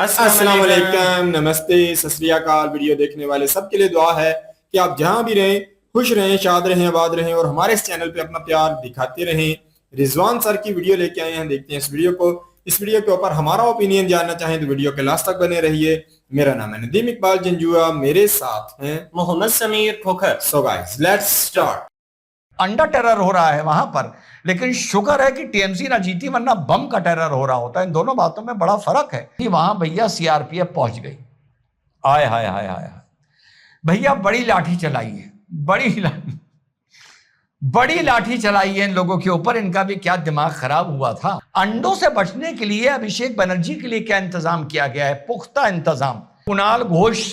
अस्सलाम वालेकुम, नमस्ते, सत श्री अकाल। वीडियो देखने वाले सबके लिए दुआ है कि आप जहां भी रहें खुश रहें, शाद रहें, आबाद रहें और हमारे इस चैनल पे अपना प्यार दिखाते रहें। रिजवान सर की वीडियो लेके आए हैं, देखते हैं इस वीडियो को। इस वीडियो के ऊपर हमारा ओपिनियन जानना चाहें तो वीडियो के लास्ट तक बने रहिए। मेरा नाम है नदीम इकबाल जंजुआ, मेरे साथ हैं Mohammad Sameer Khokhar. So guys let's start. अंडा टेरर हो रहा है वहां पर, लेकिन शुक्र है कि टीएमसी ना जीती, वरना बम का टेरर हो रहा होता है। इन दोनों बातों में बड़ा फर्क है कि वहां भैया सीआरपीएफ पहुंच गई। आय हाय हाय हाय भैया, बड़ी लाठी चलाई है, बड़ी लाठी चलाई है इन लोगों के ऊपर। इनका भी क्या दिमाग खराब हुआ था। अंडों से बचने के लिए अभिषेक बनर्जी के लिए क्या इंतजाम किया गया है? पुख्ता इंतजाम। कुणाल घोष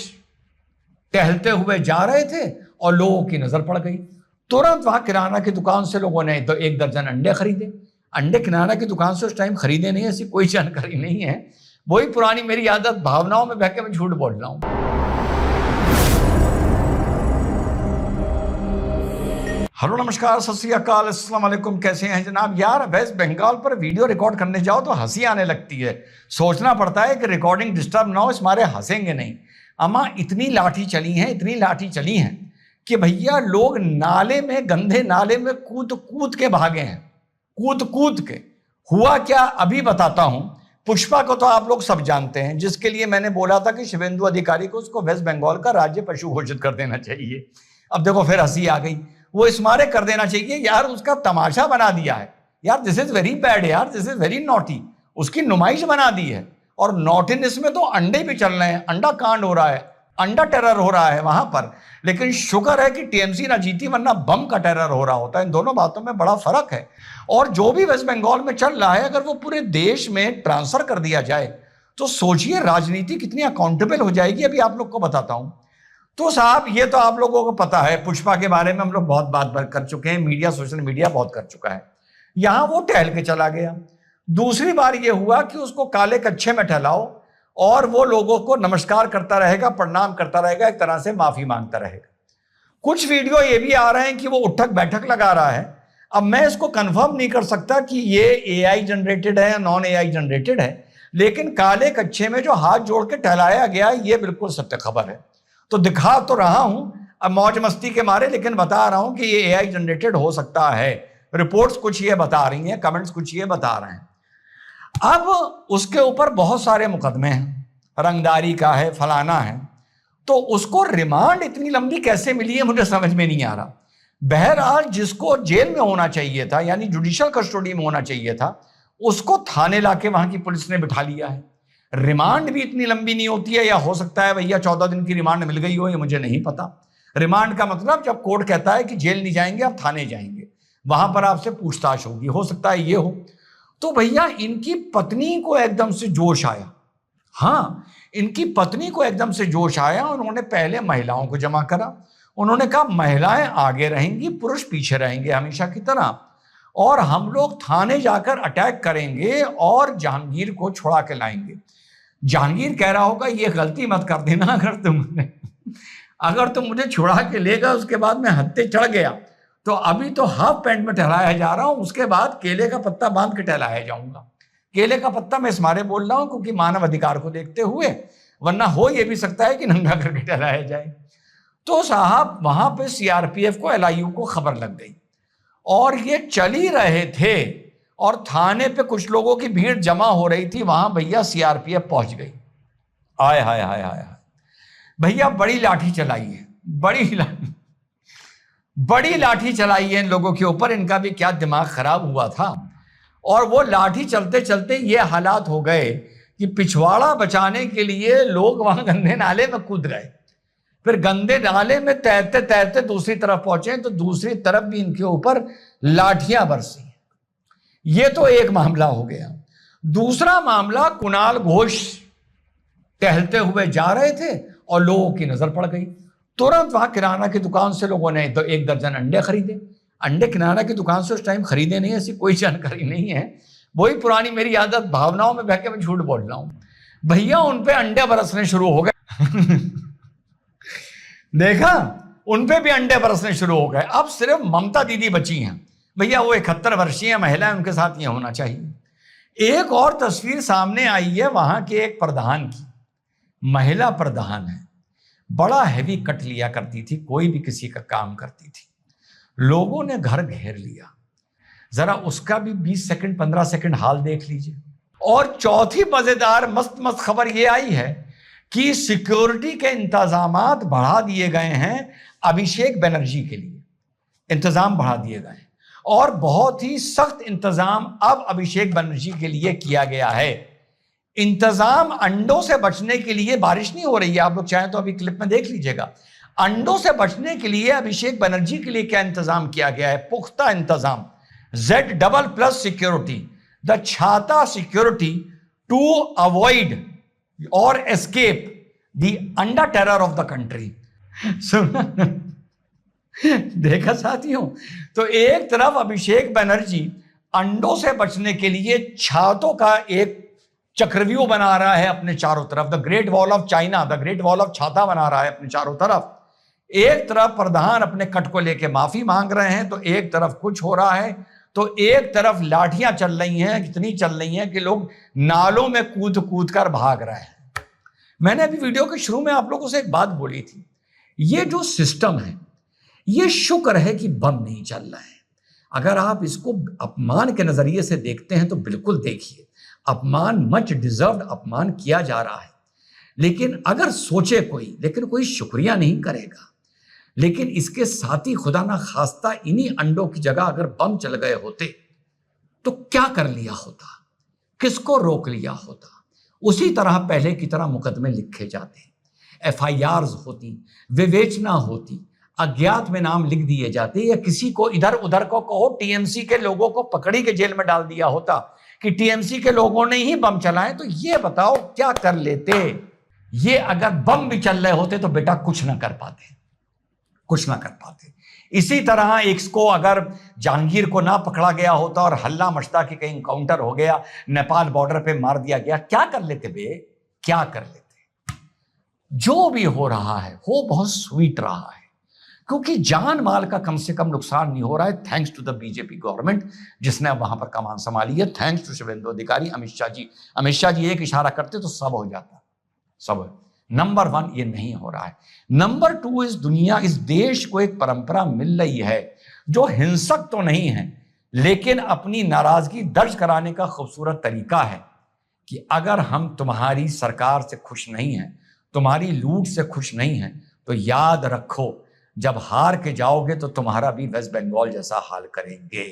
टहलते हुए जा रहे थे और लोगों की नजर पड़ गई। तुरंत वहां किराना की दुकान से लोगों ने तो 1 दर्जन अंडे खरीदे। अंडे किराना की दुकान से उस टाइम खरीदे नहीं, ऐसी कोई जानकारी नहीं है। वही पुरानी मेरी आदत, भावनाओं में बह के मैं झूठ बोल रहा हूं। हेलो नमस्कार, सत श्री अकाल, अस्सलाम वालेकुम। कैसे हैं जनाब? यार, वेस्ट बंगाल पर वीडियो रिकॉर्ड करने जाओ तो हंसी आने लगती है। सोचना पड़ता है कि रिकॉर्डिंग डिस्टर्ब ना हो, इस मारे हंसेंगे नहीं। अम्मा इतनी लाठी चली हैं कि भैया लोग नाले में, गंदे नाले में कूद के भागे हैं, कूद के। हुआ क्या अभी बताता हूं। पुष्पा को तो आप लोग सब जानते हैं, जिसके लिए मैंने बोला था कि शुभेंदु अधिकारी को उसको वेस्ट बंगाल का राज्य पशु घोषित कर देना चाहिए। अब देखो फिर हंसी आ गई। वो इस मारे कर देना चाहिए यार, उसका तमाशा बना दिया है यार। दिस इज वेरी बैड यार, दिस इज वेरी नॉटी। उसकी नुमाइश बना दी है। और नॉटीनेस में तो अंडे भी चल रहे हैं, अंडा कांड हो रहा है, अंडा टेरर हो रहा है वहां पर। लेकिन शुक्र है कि टीएमसी ना जीती, वरना बम का टेरर हो रहा होता है। इन दोनों बातों में बड़ा फर्क है। और जो भी वेस्ट बंगाल में चल रहा है, अगर वो पूरे देश में ट्रांसफर कर दिया जाए तो सोचिए राजनीति कितनी अकाउंटेबल हो जाएगी। अभी आप लोग को बताता हूं। तो साहब, ये तो आप लोगों को पता है, पुष्पा के बारे में हम लोग बहुत बात कर चुके हैं, मीडिया, सोशल मीडिया बहुत कर चुका है। यहां वो टहल के चला गया। दूसरी बार ये हुआ कि उसको काले कच्छे में टहलाओ और वो लोगों को नमस्कार करता रहेगा, प्रणाम करता रहेगा, एक तरह से माफी मांगता रहेगा। कुछ वीडियो ये भी आ रहे हैं कि वो उठक बैठक लगा रहा है। अब मैं इसको कंफर्म नहीं कर सकता कि ये एआई जनरेटेड है या नॉन एआई जनरेटेड है, लेकिन काले कच्छे में जो हाथ जोड़ के टहलाया गया, ये बिल्कुल सत्य खबर है। तो दिखा तो रहा हूं अब मौज मस्ती के मारे, लेकिन बता रहा हूं कि ये एआई जनरेटेड हो सकता है। रिपोर्ट्स कुछ ये बता रही हैं, कमेंट्स कुछ ये बता रहे हैं। अब उसके ऊपर बहुत सारे मुकदमे हैं, रंगदारी का है, फलाना है। तो उसको रिमांड इतनी लंबी कैसे मिली है, मुझे समझ में नहीं आ रहा। बहरहाल जिसको जेल में होना चाहिए था, यानी जुडिशियल कस्टडी में होना चाहिए था, उसको थाने लाके वहां की पुलिस ने बिठा लिया है। रिमांड भी इतनी लंबी नहीं होती है, या हो सकता है भैया 14 दिन की रिमांड मिल गई हो, ये मुझे नहीं पता। रिमांड का मतलब जब कोर्ट कहता है कि जेल नहीं जाएंगे, आप थाने जाएंगे, वहां पर आपसे पूछताछ होगी, हो सकता है ये हो। तो भैया इनकी पत्नी को एकदम से जोश आया। हाँ, इनकी पत्नी को एकदम से जोश आया। उन्होंने पहले महिलाओं को जमा करा। उन्होंने कहा महिलाएं आगे रहेंगी, पुरुष पीछे रहेंगे हमेशा की तरह, और हम लोग थाने जाकर अटैक करेंगे और जहांगीर को छुड़ा के लाएंगे। जहांगीर कह रहा होगा ये गलती मत कर देना, अगर तुम मुझे छुड़ा के लेगा, उसके बाद मैं हत्थे चढ़ गया, तो अभी तो हाफ पैंट में टहलाया जा रहा हूं, उसके बाद केले का पत्ता बांध के टहलाया जाऊंगा। केले का पत्ता मैं इस मारे बोल रहा हूं क्योंकि मानव अधिकार को देखते हुए, वरना हो यह भी सकता है कि नंगा करके टहलाया जाए। तो साहब वहां पे सीआरपीएफ को, एलआईयू को खबर लग गई और ये चल ही रहे थे और थाने पे कुछ लोगों की भीड़ जमा हो रही थी। वहां भैया सीआरपीएफ पहुंच गई। आय हाय हाय हाय भैया, बड़ी लाठी चलाई है, बड़ी लाठी चलाई है इन लोगों के ऊपर। इनका भी क्या दिमाग खराब हुआ था। और वो लाठी चलते चलते ये हालात हो गए कि पिछवाड़ा बचाने के लिए लोग वहां गंदे नाले में कूद गए। फिर गंदे नाले में तैरते तैरते दूसरी तरफ पहुंचे तो दूसरी तरफ भी इनके ऊपर लाठियां बरसी। ये तो एक मामला हो गया। दूसरा मामला, कुणाल घोष टहलते हुए जा रहे थे और लोगों की नजर पड़ गई। तुरंत वहां किराना की दुकान से लोगों ने तो 1 दर्जन अंडे खरीदे। अंडे किराना की दुकान से उस टाइम खरीदे नहीं, ऐसी कोई जानकारी नहीं है। वही पुरानी मेरी आदत, भावनाओं में बह के मैं झूठ बोल रहा हूं। भैया उन पे अंडे बरसने शुरू हो गए। देखा, उन पे भी अंडे बरसने शुरू हो गए। अब सिर्फ ममता दीदी बची हैं। भैया वो 71 वर्षीय महिला है, उनके साथ ये होना चाहिए। एक और तस्वीर सामने आई है वहां के एक प्रधान की, महिला प्रधान है, बड़ा हैवी कट लिया करती थी, कोई भी किसी का काम करती थी। लोगों ने घर घेर लिया, जरा उसका भी 20 सेकंड 15 सेकंड हाल देख लीजिए। और चौथी मजेदार मस्त मस्त खबर यह आई है कि सिक्योरिटी के इंतजामात बढ़ा दिए गए हैं अभिषेक बनर्जी के लिए, इंतजाम बढ़ा दिए गए हैं और बहुत ही सख्त इंतजाम अब अभिषेक बनर्जी के लिए किया गया है। इंतजाम अंडों से बचने के लिए, बारिश नहीं हो रही है, आप लोग चाहें तो अभी क्लिप में देख लीजिएगा। अंडों से बचने के लिए अभिषेक बनर्जी के लिए क्या इंतजाम किया गया है? पुख्ता इंतजाम, Z++ सिक्योरिटी, द छाता सिक्योरिटी टू अवॉइड और escape the under terror of the country. देखा साथियों, तो एक तरफ अभिषेक बनर्जी अंडों से बचने के लिए छातों का एक चक्रव्यूह बना रहा है अपने चारों तरफ, the great wall of China, the great wall of छाता बना रहा है अपने चारों तरफ। एक तरफ प्रधान अपने कट को लेके माफी मांग रहे हैं, तो एक तरफ कुछ हो रहा है, तो एक तरफ लाठियां चल रही हैं, कितनी चल रही हैं कि लोग नालों में कूद कूद कर भाग रहे हैं। मैंने अभी वीडियो के शुरू में आप लोगों से एक बात बोली थी, ये जो सिस्टम है ये शुक्र है कि बम नहीं चल रहा है। अगर आप इसको अपमान के नजरिए से देखते हैं तो बिल्कुल देखिए, अपमान, मच डिजर्व्ड अपमान किया जा रहा है। लेकिन अगर सोचे कोई, लेकिन कोई शुक्रिया नहीं करेगा। लेकिन इसके साथ ही खुदा ना खास्ता इन्हीं अंडों की जगह अगर बम चल गए होते तो क्या कर लिया होता, किसको रोक लिया होता? उसी तरह पहले की तरह मुकदमे लिखे जाते, FIRs होती, विवेचना होती, अज्ञात में नाम लिख दिए जाते, या किसी को इधर उधर को कहो TMC के लोगों को पकड़ी के जेल में डाल दिया होता कि TMC के लोगों ने ही बम चलाए। तो ये बताओ क्या कर लेते? ये अगर बम भी चल रहे होते तो बेटा कुछ ना कर पाते, कुछ ना कर पाते। इसी तरह इसको अगर जहांगीर को ना पकड़ा गया होता और हल्ला मचता कि कहीं काउंटर हो गया, नेपाल बॉर्डर पे मार दिया गया, क्या कर लेते बे? क्या कर लेते? जो भी हो रहा है वो बहुत स्वीट रहा है, क्योंकि जान माल का कम से कम नुकसान नहीं हो रहा है, thanks to the BJP government जिसने वहां पर कमान संभाली है, थैंक्स टू शुभेंदु अधिकारी, अमित शाह जी एक इशारा करते तो सब हो जाता, सब। नंबर 1 ये नहीं हो रहा है। नंबर 2, इस देश को एक परंपरा मिल रही है जो हिंसक तो नहीं है, लेकिन अपनी नाराजगी दर्ज कराने का खूबसूरत तरीका है कि अगर हम तुम्हारी सरकार से खुश नहीं हैं, तुम्हारी लूट से खुश नहीं हैं, तो याद रखो जब हार के जाओगे तो तुम्हारा भी वेस्ट बंगाल जैसा हाल करेंगे।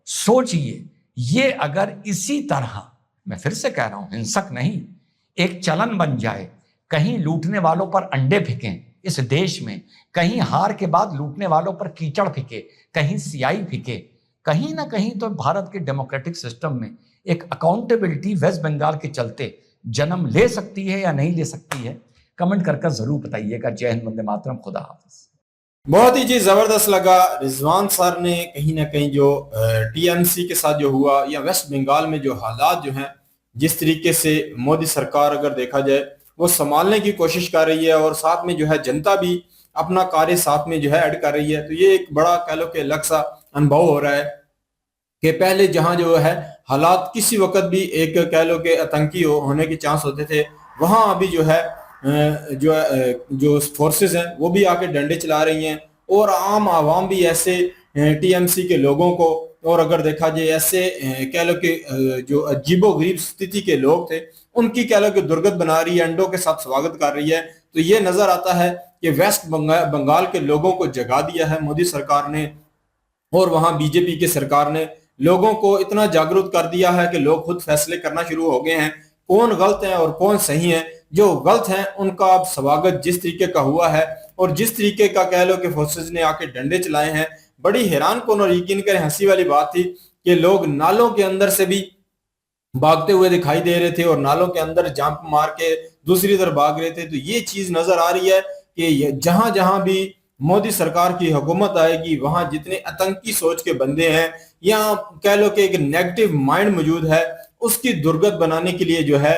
सोचिए, ये अगर इसी तरह, मैं फिर से कह रहा हूं, हिंसक नहीं, एक चलन बन जाए, कहीं लूटने वालों पर अंडे फेंकें इस देश में, कहीं हार के बाद लूटने वालों पर कीचड़ फेंके, कहीं सियाई फेंके, कहीं ना कहीं तो भारत के डेमोक्रेटिक सिस्टम में एक अकाउंटेबिलिटी वेस्ट बंगाल के चलते जन्म ले सकती है या नहीं ले सकती है? कमेंट करके जरूर बताइएगा। जय हिंद, वंदे मातरम, खुदा हाफिज। बहुत ही जी जबरदस्त लगा रिजवान सर ने कहीं ना कहीं जो TMC के साथ जो हुआ, या वेस्ट बंगाल में जो हालात जो हैं, जिस तरीके से मोदी सरकार अगर देखा जाए वो संभालने की कोशिश कर रही है, और साथ में जो है जनता भी अपना कार्य साथ में जो है ऐड कर रही है। तो ये एक बड़ा कह लो कि अलग सा अनुभव हो रहा है कि पहले जहां जो है हालात किसी वक्त भी एक कह लो कि आतंकी होने के चांस होते थे, वहां अभी जो है जो फोर्सेस हैं वो भी आके डंडे चला रही हैं, और आम आवाम भी ऐसे TMC के लोगों को, और अगर देखा जाए ऐसे कह लो कि जो अजीबोगरीब स्थिति के लोग थे उनकी कह लो कि दुर्गत बना रही है, अंडों के साथ स्वागत कर रही है। तो ये नजर आता है कि वेस्ट बंगाल के लोगों को जगा दिया है मोदी सरकार ने, और वहां BJP की सरकार ने लोगों को इतना जागरूक कर दिया है कि लोग खुद फैसले करना शुरू हो गए हैं, कौन गलत है और कौन सही है। जो गलत हैं उनका अब स्वागत जिस तरीके का हुआ है, और जिस तरीके का कह लो कि फोर्सेज ने आके डंडे चलाए हैं, बड़ी हैरान कौन और यकीन करें हंसी वाली बात थी कि लोग नालों के अंदर से भी भागते हुए दिखाई दे रहे थे और नालों के अंदर जंप मार के दूसरी तरफ भाग रहे थे। तो ये चीज नजर आ रही है कि जहां जहां भी मोदी सरकार की हुकूमत आएगी, वहां जितने आतंकी सोच के बंदे हैं या कह लो कि एक नेगेटिव माइंड मौजूद है, उसकी दुर्गत बनाने के लिए जो है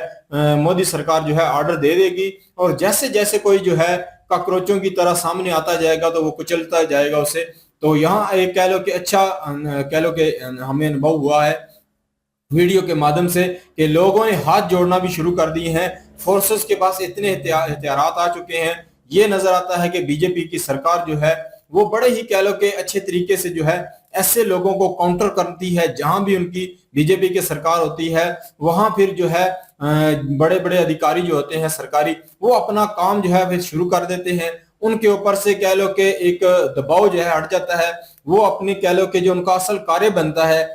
मोदी सरकार जो है ऑर्डर दे देगी, और जैसे जैसे कोई जो है कॉकरोचों की तरह सामने आता जाएगा तो वो कुचलता जाएगा उसे। तो यहाँ एक कह लो कि अच्छा कह लो कि हमें अनुभव हुआ है वीडियो के माध्यम से कि लोगों ने हाथ जोड़ना भी शुरू कर दिए हैं। फोर्सेस के पास इतने हथियारात आ चुके हैं। ये नजर आता है कि बीजेपी की सरकार जो है वो बड़े ही कह लो कि अच्छे तरीके से जो है ऐसे लोगों को काउंटर करती है। जहां भी उनकी बीजेपी की सरकार होती है वहां फिर जो है बड़े बड़े अधिकारी जो होते हैं सरकारी, वो अपना काम जो है फिर शुरू कर देते हैं। उनके ऊपर से कह लो कि एक दबाव जो है हट जाता है। वो अपनी कह लो कि जो उनका असल कार्य बनता है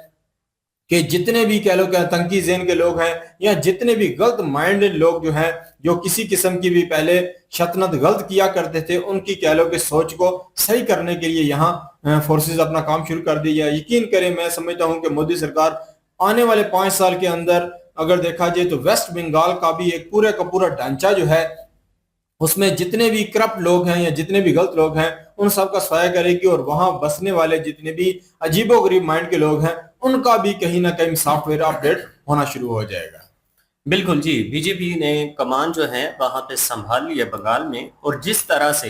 कि जितने भी कह लो कि आतंकी ज़हन के लोग हैं या जितने भी गलत माइंडेड लोग जो हैं, जो किसी किस्म की भी पहले शतनत गलत किया करते थे, उनकी कह लो कि सोच को सही करने के लिए यहाँ फोर्सेस अपना काम शुरू कर दिया। यकीन करें, मैं समझता हूँ कि मोदी सरकार आने वाले 5 साल के अंदर अगर देखा जाए तो वेस्ट बंगाल का भी एक पूरे का पूरा ढांचा जो है उसमें जितने भी करप्ट लोग हैं या जितने भी गलत लोग हैं उन सब का सफाया करेगी, और वहां बसने वाले जितने भी अजीबोगरीब माइंड के लोग हैं उनका भी कहीं ना कहीं सॉफ्टवेयर अपडेट होना शुरू हो जाएगा। बिल्कुल जी, बीजेपी ने कमान जो है वहां पे संभाल ली है बंगाल में, और जिस तरह से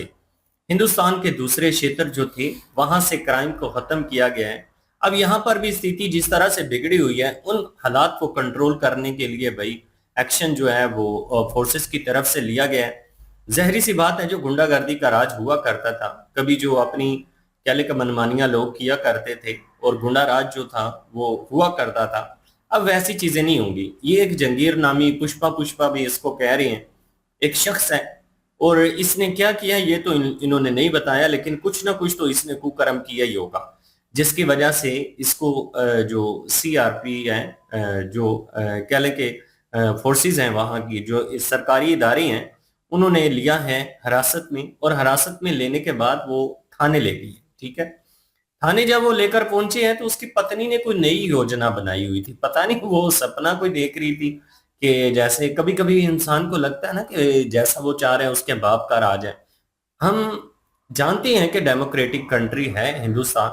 हिंदुस्तान के दूसरे क्षेत्र जो थे वहां से क्राइम को खत्म किया गया है, अब यहाँ पर भी स्थिति जिस तरह से बिगड़ी हुई है, उन हालात को कंट्रोल करने के लिए भाई एक्शन जो है वो फोर्सेस की तरफ से लिया गया है। जहरी सी बात है, जो गुंडागर्दी का राज हुआ करता था, कभी जो अपनी क्या लेकर मनमानियां लोग किया करते थे और गुंडा राज जो था वो हुआ करता था, अब वैसी चीजें नहीं होंगी। ये एक जंगीर नामी पुष्पा पुष्पा भी इसको कह रहे हैं, एक शख्स है, और इसने क्या किया ये तो इन्होंने नहीं बताया, लेकिन कुछ ना कुछ तो इसने कुकर्म किया ही होगा, जिसकी वजह से इसको जो सीआरपी है, जो क्या लें कि फोर्सेस हैं वहां की, जो सरकारी इदारे हैं, उन्होंने लिया है हिरासत में, और हिरासत में लेने के बाद वो थाने ले गई। ठीक है, थाने जब वो लेकर पहुंचे हैं तो उसकी पत्नी ने कोई नई योजना बनाई हुई थी, पता नहीं वो सपना कोई देख रही थी कि जैसे कभी कभी इंसान को लगता है ना कि जैसा वो चाह रहे हैं उसके बाप का राज है। हम जानते हैं कि डेमोक्रेटिक कंट्री है हिंदुस्तान,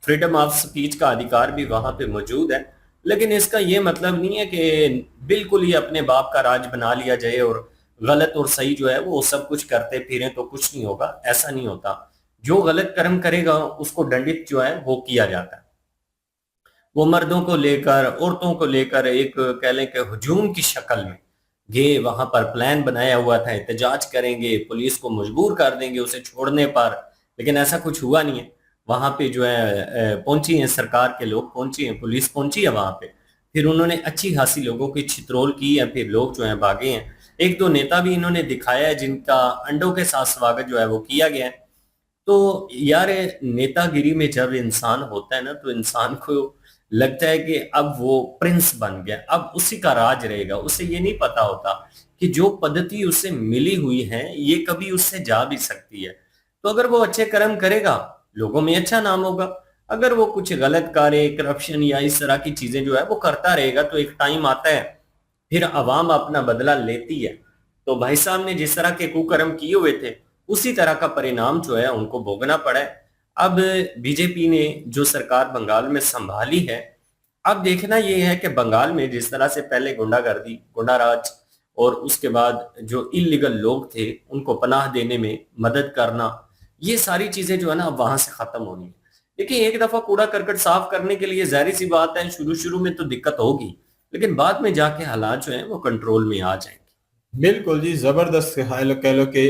फ्रीडम ऑफ स्पीच का अधिकार भी वहां पे मौजूद है, लेकिन इसका ये मतलब नहीं है कि बिल्कुल ही अपने बाप का राज बना लिया जाए और गलत और सही जो है वो सब कुछ करते फिरें तो कुछ नहीं होगा। ऐसा नहीं होता, जो गलत कर्म करेगा उसको दंडित जो है वो किया जाता है। वो मर्दों को लेकर औरतों को लेकर एक कह लें कि हुजूम की शक्ल में ये वहां पर प्लान बनाया हुआ था, एहतजाज करेंगे, पुलिस को मजबूर कर देंगे उसे छोड़ने पर, लेकिन ऐसा कुछ हुआ नहीं है। वहां पे जो है पहुंची हैं सरकार के लोग, पहुंची हैं पुलिस, पहुंची है वहां पे, फिर उन्होंने अच्छी खासी लोगों की छितरोल की है, फिर लोग जो है भागे हैं। एक दो नेता भी इन्होंने दिखाया है जिनका अंडों के साथ स्वागत जो है वो किया गया है। तो यार नेतागिरी में जब इंसान होता है ना, तो इंसान को लगता है कि अब वो प्रिंस बन गया, अब उसी का राज रहेगा। उसे ये नहीं पता होता कि जो पद्धति उसे मिली हुई है ये कभी उससे जा भी सकती है। तो अगर वो अच्छे कर्म करेगा लोगों में अच्छा नाम होगा, अगर वो कुछ गलत कार्य, करप्शन या इस तरह की चीजें जो है वो करता रहेगा, तो एक टाइम आता है फिर अवाम अपना बदला लेती है। तो भाई साहब ने जिस तरह के कुकर्म किए हुए थे उसी तरह का परिणाम जो है उनको भोगना पड़ा है। अब बीजेपी ने जो सरकार बंगाल में संभाली है, अब देखना यह है कि बंगाल में जिस तरह से पहले गुंडागर्दी, गुंडाराज और उसके बाद जो इलीगल लोग थे उनको पनाह देने में मदद करना, ये सारी चीजें जो है ना अब वहां से खत्म होनी है। देखिए, एक दफा कूड़ा करकट साफ करने के लिए जाहिर सी बात है शुरू शुरू में तो दिक्कत होगी, लेकिन बाद में जाके हालात जो है वो कंट्रोल में आ जाएंगे। बिल्कुल जी, जबरदस्त कह लो कि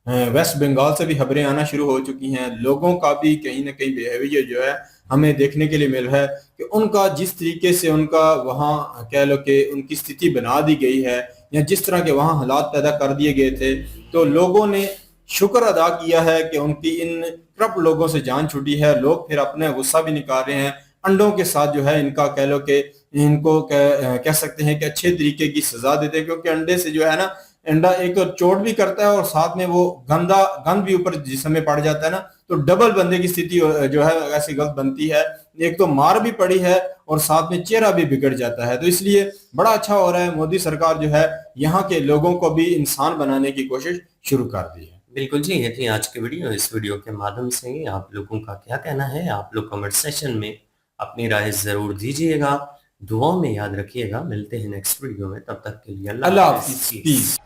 वेस्ट बंगाल से भी खबरें आना शुरू हो चुकी हैं। लोगों का भी कहीं ना कहीं बिहेवियर जो है हमें देखने के लिए मिल रहा है कि उनका जिस तरीके से उनका वहाँ कह लो कि उनकी स्थिति बना दी गई है या जिस तरह के वहाँ हालात पैदा कर दिए गए थे, तो लोगों ने शुक्र अदा किया है कि उनकी इन करप्ट लोगों से जान छूटी है। लोग फिर अपने गुस्सा भी निकाल रहे हैं, अंडों के साथ जो है इनका कह लो कि इनको कह सकते हैं कि अच्छे तरीके की सजा देते हैं, क्योंकि अंडे से जो है ना, अंडा एक तो चोट भी करता है और साथ में वो गंद भी ऊपर जिस्म में पड़ जाता है ना, तो डबल बंदे की स्थिति जो है ऐसी गलत बनती है। एक तो मार भी पड़ी है और साथ में चेहरा भी बिगड़ जाता है। तो इसलिए बड़ा अच्छा हो रहा है, मोदी सरकार जो है यहाँ के लोगों को भी इंसान बनाने की कोशिश शुरू कर दी है। बिल्कुल जी, ये थी आज की वीडियो। इस वीडियो के माध्यम से आप लोगों का क्या कहना है, आप लोग कमेंट सेशन में अपनी राय जरूर दीजिएगा। दुआओं में याद रखिएगा। मिलते हैं नेक्स्ट वीडियो में, तब तक के लिए अल्लाह हाफिज।